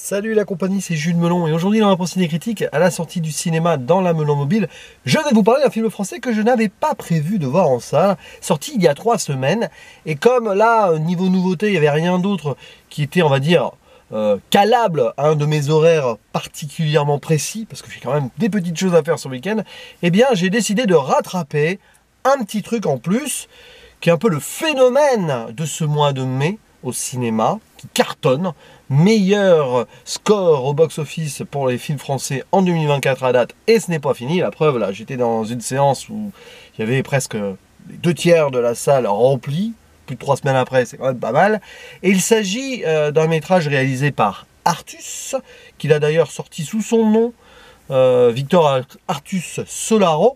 Salut la compagnie, c'est Jules Melon et aujourd'hui dans la pensée des critiques, à la sortie du cinéma dans la Melon Mobile, je vais vous parler d'un film français que je n'avais pas prévu de voir en salle, sorti il y a 3 semaines. Et comme là, niveau nouveauté, il n'y avait rien d'autre qui était, on va dire, calable à un de mes horaires particulièrement précis, parce que j'ai quand même des petites choses à faire ce week-end, eh bien j'ai décidé de rattraper un petit truc en plus, qui est un peu le phénomène de ce mois de mai au cinéma, qui cartonne. Meilleur score au box-office pour les films français en 2024 à date, et ce n'est pas fini. La preuve, là, j'étais dans une séance où il y avait presque les 2/3 de la salle remplie, plus de 3 semaines après, c'est quand même pas mal. Et il s'agit d'un métrage réalisé par Artus, qu'il a d'ailleurs sorti sous son nom, Victor Artus Solaro.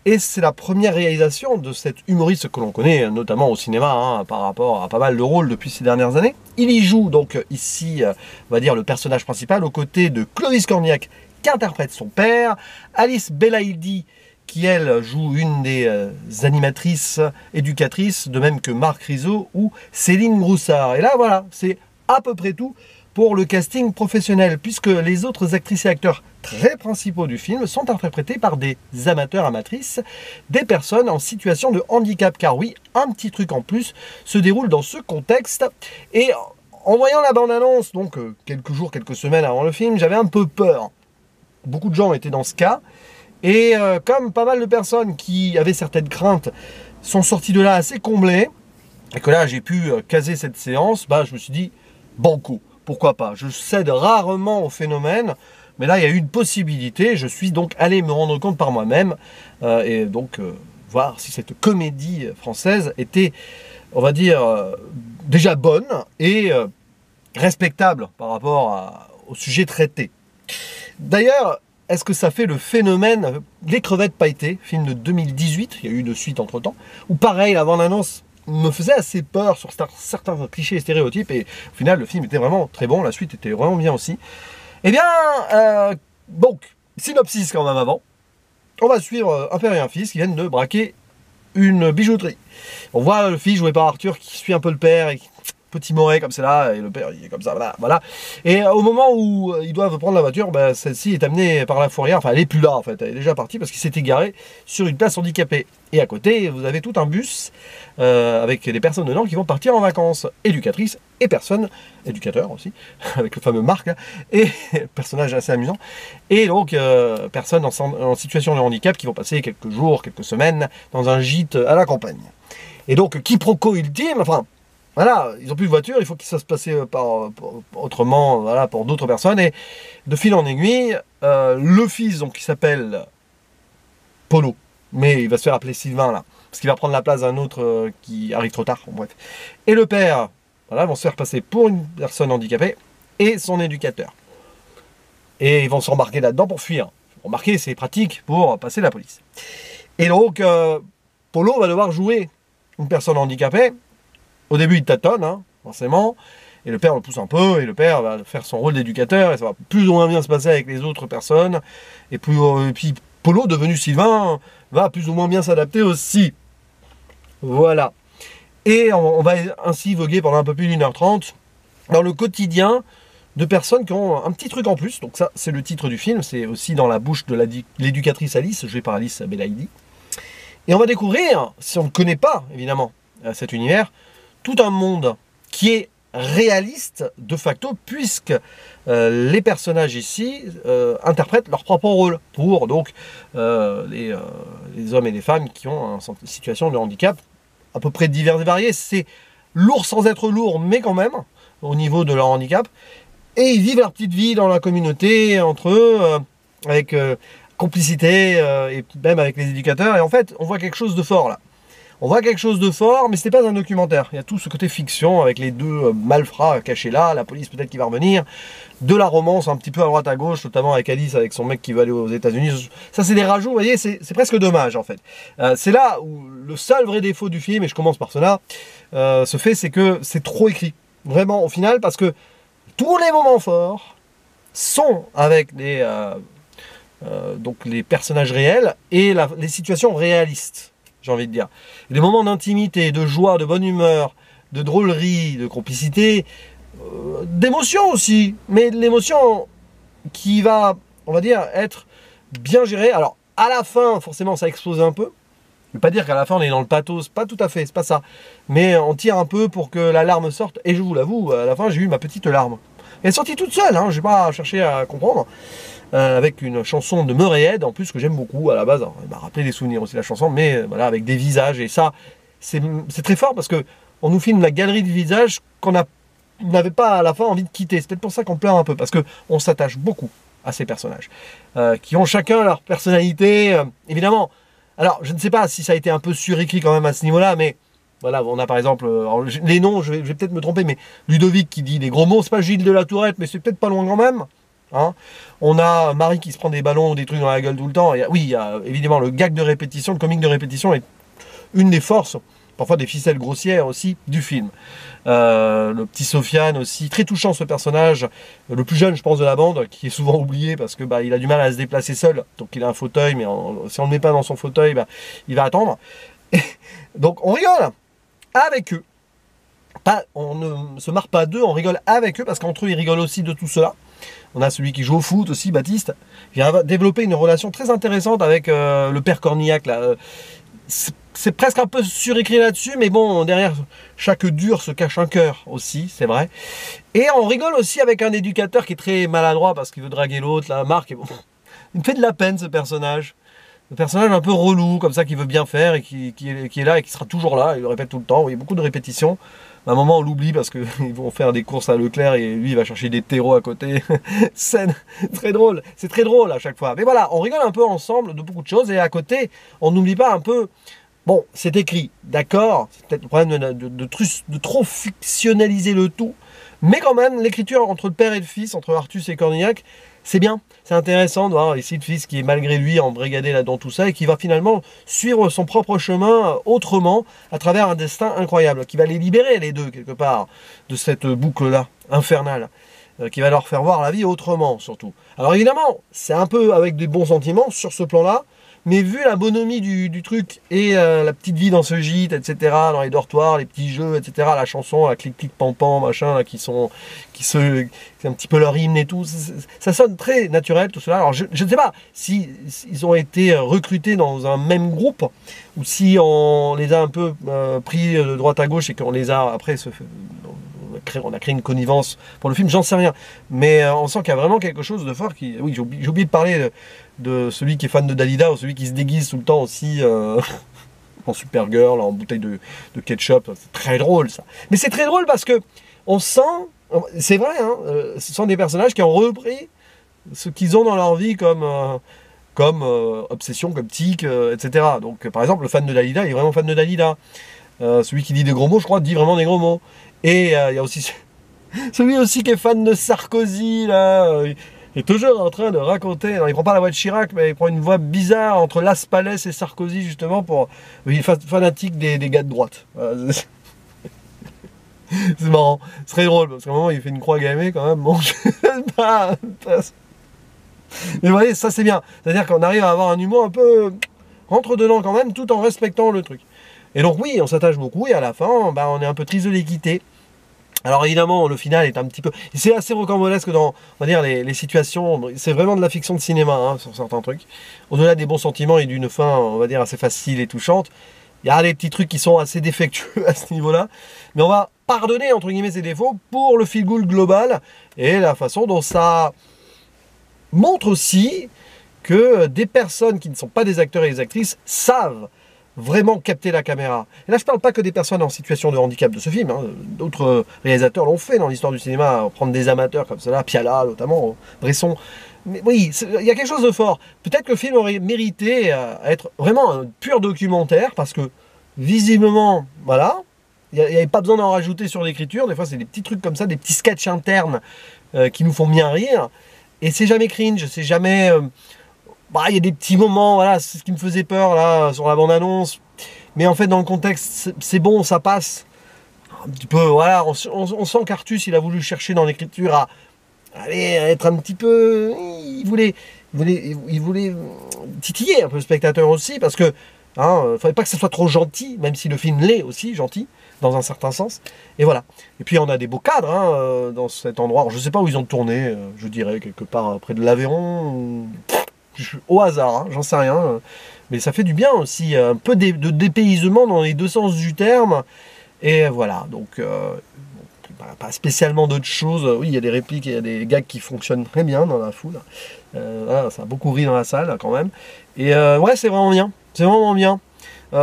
Et c'est la première réalisation de cet humoriste que l'on connaît notamment au cinéma, par rapport à pas mal de rôles depuis ces dernières années. Il y joue donc ici, on va dire, le personnage principal, aux côtés de Clovis Cornillac, qui interprète son père, Alice Belaïdi, qui elle joue une des animatrices, éducatrices, de même que Marc Rizzo ou Céline Broussard. Et là voilà, c'est à peu près tout pour le casting professionnel, puisque les autres actrices et acteurs très principaux du film sont interprétés par des amateurs, amatrices, des personnes en situation de handicap. Car oui, un petit truc en plus se déroule dans ce contexte. Et en voyant la bande-annonce, donc quelques jours, quelques semaines avant le film, j'avais un peu peur. Beaucoup de gens étaient dans ce cas. Et comme pas mal de personnes qui avaient certaines craintes sont sorties de là assez comblées, et que là j'ai pu caser cette séance, je me suis dit, banco. Pourquoi pas? Je cède rarement au phénomène, mais là il y a eu une possibilité. Je suis donc allé me rendre compte par moi-même et donc voir si cette comédie française était, on va dire, déjà bonne et respectable par rapport au sujet traité. D'ailleurs, est-ce que ça fait le phénomène Les Crevettes Pailletées, film de 2018, il y a eu une suite entre-temps, où pareil, la bande-annonce me faisait assez peur sur certains clichés et stéréotypes, et au final le film était vraiment très bon, la suite était vraiment bien aussi. Eh bien, donc, synopsis quand même avant, on va suivre un père et un fils qui viennent de braquer une bijouterie. On voit le fils joué par Arthur qui suit un peu le père, et petit moret comme c'est là, et le père il est comme ça, voilà. Et au moment où ils doivent prendre la voiture, celle-ci est amenée par la fourrière, enfin elle est plus là en fait, elle est déjà partie parce qu'il s'est égaré sur une place handicapée. Et à côté, vous avez tout un bus avec des personnes dedans qui vont partir en vacances, éducatrices et personnes, éducateurs aussi, avec le fameux Marc, là, et personnage assez amusant, et donc personnes en situation de handicap qui vont passer quelques jours, quelques semaines dans un gîte à la campagne. Et donc, quiproquo ultime, enfin, voilà, ils n'ont plus de voiture, il faut qu'ils se passer autrement, voilà, pour d'autres personnes, et de fil en aiguille, le fils, donc, qui s'appelle Polo, mais il va se faire appeler Sylvain, là, parce qu'il va prendre la place d'un autre qui arrive trop tard, bref. Et le père, voilà, vont se faire passer pour une personne handicapée, et son éducateur. Et ils vont s'embarquer là-dedans pour fuir. Remarquez, c'est pratique pour passer la police. Et donc, Polo va devoir jouer une personne handicapée. Au début, il tâtonne, forcément, et le père le pousse un peu, et le père va faire son rôle d'éducateur, et ça va plus ou moins bien se passer avec les autres personnes, et puis Polo, devenu Sylvain, va plus ou moins bien s'adapter aussi. Voilà. Et on va ainsi voguer pendant un peu plus d'1h30 dans le quotidien de personnes qui ont un petit truc en plus. Donc ça, c'est le titre du film, c'est aussi dans la bouche de l'éducatrice Alice, jouée par Alice Belaïdi. Et on va découvrir, si on ne connaît pas, évidemment, cet univers, tout un monde qui est réaliste de facto, puisque les personnages ici interprètent leur propre rôle pour donc les hommes et les femmes qui ont une situation de handicap à peu près divers et variés. C'est lourd sans être lourd, mais quand même, au niveau de leur handicap. Et ils vivent leur petite vie dans la communauté, entre eux, avec complicité, et même avec les éducateurs. Et en fait, on voit quelque chose de fort là. On voit quelque chose de fort, mais ce n'est pas un documentaire. Il y a tout ce côté fiction avec les deux malfrats cachés là, la police peut-être qui va revenir, de la romance un petit peu à droite à gauche, notamment avec Alice, avec son mec qui va aller aux États-Unis. Ça, c'est des rajouts, vous voyez, c'est presque dommage en fait. C'est là où le seul vrai défaut du film, et je commence par cela, se fait, c'est que c'est trop écrit. Vraiment, au final, parce que tous les moments forts sont avec donc les personnages réels et les situations réalistes. J'ai envie de dire. Et des moments d'intimité, de joie, de bonne humeur, de drôlerie, de complicité, d'émotion aussi, mais de l'émotion qui va, on va dire, être bien gérée. Alors, à la fin, forcément, ça explose un peu. Je ne veux pas dire qu'à la fin, on est dans le pathos, pas tout à fait, c'est pas ça. Mais on tire un peu pour que la larme sorte, et je vous l'avoue, à la fin, j'ai eu ma petite larme. Elle est sortie toute seule, hein, je n'ai pas cherché à comprendre. Avec une chanson de Murray en plus, que j'aime beaucoup à la base. Elle m'a rappelé des souvenirs aussi, la chanson, mais voilà, avec des visages, et ça, c'est très fort, parce que on nous filme la galerie de visages qu'on n'avait pas à la fin envie de quitter. C'est peut-être pour ça qu'on pleure un peu, parce qu'on s'attache beaucoup à ces personnages, qui ont chacun leur personnalité, évidemment. Alors, je ne sais pas si ça a été un peu surécrit quand même à ce niveau-là, mais voilà, on a par exemple, les noms, je vais peut-être me tromper, mais Ludovic qui dit des gros mots, c'est pas Gilles de la Tourette, mais c'est peut-être pas loin quand même. Hein. On a Marie qui se prend des ballons ou des trucs dans la gueule tout le temps. Oui, il y a évidemment le gag de répétition, le comique de répétition est une des forces, parfois des ficelles grossières aussi, du film. Le petit Sofiane aussi, très touchant ce personnage, le plus jeune je pense de la bande, qui est souvent oublié parce que il a du mal à se déplacer seul, donc il a un fauteuil, mais si on ne le met pas dans son fauteuil, il va attendre. Donc on rigole avec eux. On ne se marre pas d'eux, on rigole avec eux, parce qu'entre eux ils rigolent aussi de tout cela. On a celui qui joue au foot aussi, Baptiste, qui a développé une relation très intéressante avec le père Cornillac. C'est presque un peu surécrit là-dessus, mais bon, derrière chaque dur se cache un cœur aussi, c'est vrai. Et on rigole aussi avec un éducateur qui est très maladroit parce qu'il veut draguer l'autre, la Marc. Bon, il me fait de la peine ce personnage. Un personnage un peu relou, comme ça, qui veut bien faire et qui est là et qui sera toujours là. Il le répète tout le temps. Il y a beaucoup de répétitions. À un moment, on l'oublie parce qu'ils vont faire des courses à Leclerc et lui, il va chercher des terreaux à côté. Scène très drôle. C'est très drôle à chaque fois. Mais voilà, on rigole un peu ensemble de beaucoup de choses. Et à côté, on n'oublie pas un peu... Bon, c'est écrit, d'accord. C'est peut-être le problème de trop fictionnaliser le tout. Mais quand même, l'écriture entre le père et le fils, entre Artus et Cornillac, c'est bien, c'est intéressant de voir ici le fils qui est malgré lui embrigadé là dans tout ça et qui va finalement suivre son propre chemin autrement à travers un destin incroyable, qui va les libérer les deux quelque part de cette boucle-là, infernale, qui va leur faire voir la vie autrement surtout. Alors évidemment, c'est un peu avec des bons sentiments sur ce plan-là, mais vu la bonhomie du truc et la petite vie dans ce gîte, etc., dans les dortoirs, les petits jeux, etc., la chanson, la clic-clic pan-pan, machin, là, c'est un petit peu leur hymne et tout, ça sonne très naturel tout cela. Alors je ne sais pas si ils ont été recrutés dans un même groupe, ou si on les a un peu pris de droite à gauche et qu'on les a après on a créé une connivence pour le film, j'en sais rien. Mais on sent qu'il y a vraiment quelque chose de fort qui... Oui, j'ai oublié de parler de celui qui est fan de Dalida, ou celui qui se déguise tout le temps aussi en Supergirl, en bouteille de ketchup. C'est très drôle ça. Mais c'est très drôle parce que on sent... C'est vrai, hein, ce sont des personnages qui ont repris ce qu'ils ont dans leur vie comme obsession, comme tic, etc. Donc par exemple, le fan de Dalida, il est vraiment fan de Dalida. Celui qui dit des gros mots, je crois, dit vraiment des gros mots. Et il y a aussi celui aussi qui est fan de Sarkozy, là, il est toujours en train de raconter, non, il prend pas la voix de Chirac, mais il prend une voix bizarre entre Las Palais et Sarkozy, justement, il est fanatique des gars de droite. Voilà, c'est marrant, c'est très drôle, parce qu'à un moment, il fait une croix gammée, quand même, bon, mais vous voyez, ça c'est bien, c'est-à-dire qu'on arrive à avoir un humour un peu rentre-dedans quand même, tout en respectant le truc. Et donc oui, on s'attache beaucoup, et à la fin, on est un peu triste de les quitter. Alors évidemment, le final est un petit peu... C'est assez rocambolesque dans, on va dire, les situations. C'est vraiment de la fiction de cinéma, hein, sur certains trucs. Au-delà des bons sentiments et d'une fin, on va dire, assez facile et touchante, il y a des petits trucs qui sont assez défectueux à ce niveau-là. Mais on va pardonner, entre guillemets, ces défauts pour le feel-good global et la façon dont ça montre aussi que des personnes qui ne sont pas des acteurs et des actrices savent vraiment capter la caméra. Et là, je ne parle pas que des personnes en situation de handicap de ce film. Hein. D'autres réalisateurs l'ont fait dans l'histoire du cinéma, prendre des amateurs comme cela, Piala notamment, Bresson. Mais oui, il y a quelque chose de fort. Peut-être que le film aurait mérité être vraiment un pur documentaire, parce que visiblement, voilà, il n'y avait pas besoin d'en rajouter sur l'écriture. Des fois, c'est des petits trucs comme ça, des petits sketchs internes qui nous font bien rire. Et c'est jamais cringe, c'est jamais... il y a des petits moments, voilà, c'est ce qui me faisait peur là sur la bande-annonce. Mais en fait, dans le contexte, c'est bon, ça passe. Un petit peu, voilà, on sent qu'Artus, il a voulu chercher dans l'écriture à être un petit peu... Il voulait titiller un peu le spectateur aussi, parce que Hein, faudrait pas que ça soit trop gentil, même si le film l'est aussi gentil, dans un certain sens. Et voilà. Et puis on a des beaux cadres hein, dans cet endroit. Alors, je sais pas où ils ont tourné, je dirais quelque part près de l'Aveyron, au hasard, hein, j'en sais rien. Mais ça fait du bien aussi, un peu de dépaysement dans les deux sens du terme. Et voilà, donc pas spécialement d'autres choses. Oui, il y a des répliques, il y a des gags qui fonctionnent très bien dans la foule. Voilà, ça a beaucoup ri dans la salle quand même. Et ouais, c'est vraiment bien. C'est vraiment bien.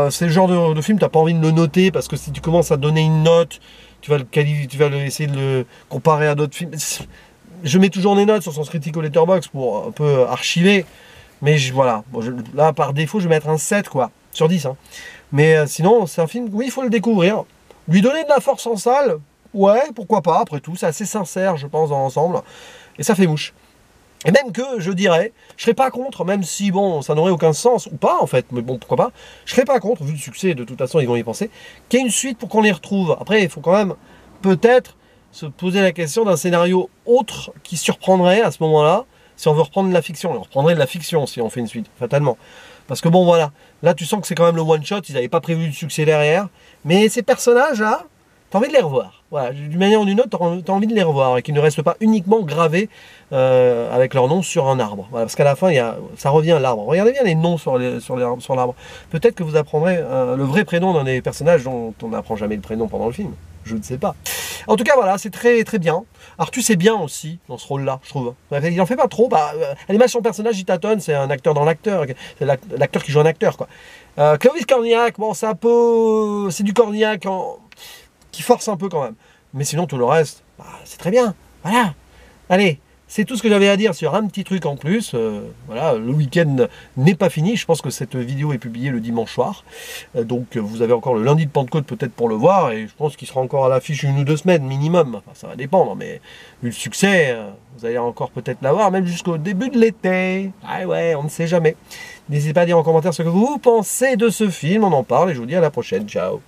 C'est le genre de film, t'as pas envie de le noter parce que si tu commences à donner une note, tu vas essayer de le comparer à d'autres films. Je mets toujours des notes sur Sens Critique au Letterboxd pour un peu archiver. Mais voilà, bon, là par défaut, je vais mettre un 7 quoi, sur 10. Hein. Mais sinon, c'est un film, oui, il faut le découvrir. Lui donner de la force en salle, ouais, pourquoi pas, après tout, c'est assez sincère, je pense, dans l'ensemble. Et ça fait mouche. Et même que, je dirais, je serais pas contre, même si, bon, ça n'aurait aucun sens, ou pas, en fait, mais bon, pourquoi pas, je serais pas contre, vu le succès, de toute façon, ils vont y penser, qu'il y ait une suite pour qu'on les retrouve. Après, il faut quand même, peut-être, se poser la question d'un scénario autre qui surprendrait à ce moment-là, si on veut reprendre de la fiction. On reprendrait de la fiction si on fait une suite, fatalement. Parce que bon, voilà, là, tu sens que c'est quand même le one-shot, ils n'avaient pas prévu de succès derrière, mais ces personnages-là, t'as envie de les revoir. Voilà, d'une manière ou d'une autre, t'as envie de les revoir et qu'ils ne restent pas uniquement gravés avec leur nom sur un arbre. Voilà, parce qu'à la fin, ça revient à l'arbre. Regardez bien les noms sur l'arbre. Peut-être que vous apprendrez le vrai prénom d'un des personnages dont on n'apprend jamais le prénom pendant le film. Je ne sais pas. En tout cas, voilà, c'est très très bien. Artus est bien aussi dans ce rôle-là, je trouve. Il en fait pas trop. L'animation de personnage, il tâtonne. C'est un acteur dans l'acteur. C'est l'acteur qui joue un acteur, quoi. Clovis Cornillac, bon, c'est du Cornillac qui force un peu quand même. Mais sinon, tout le reste, c'est très bien. Voilà. Allez, c'est tout ce que j'avais à dire sur un petit truc en plus. Voilà, le week-end n'est pas fini. Je pense que cette vidéo est publiée le dimanche soir. Donc, vous avez encore le lundi de Pentecôte peut-être pour le voir. Et je pense qu'il sera encore à l'affiche 1 ou 2 semaines minimum. Enfin, ça va dépendre. Mais vu le succès, vous allez encore peut-être l'avoir même jusqu'au début de l'été. Ah ouais, on ne sait jamais. N'hésitez pas à dire en commentaire ce que vous pensez de ce film. On en parle et je vous dis à la prochaine. Ciao.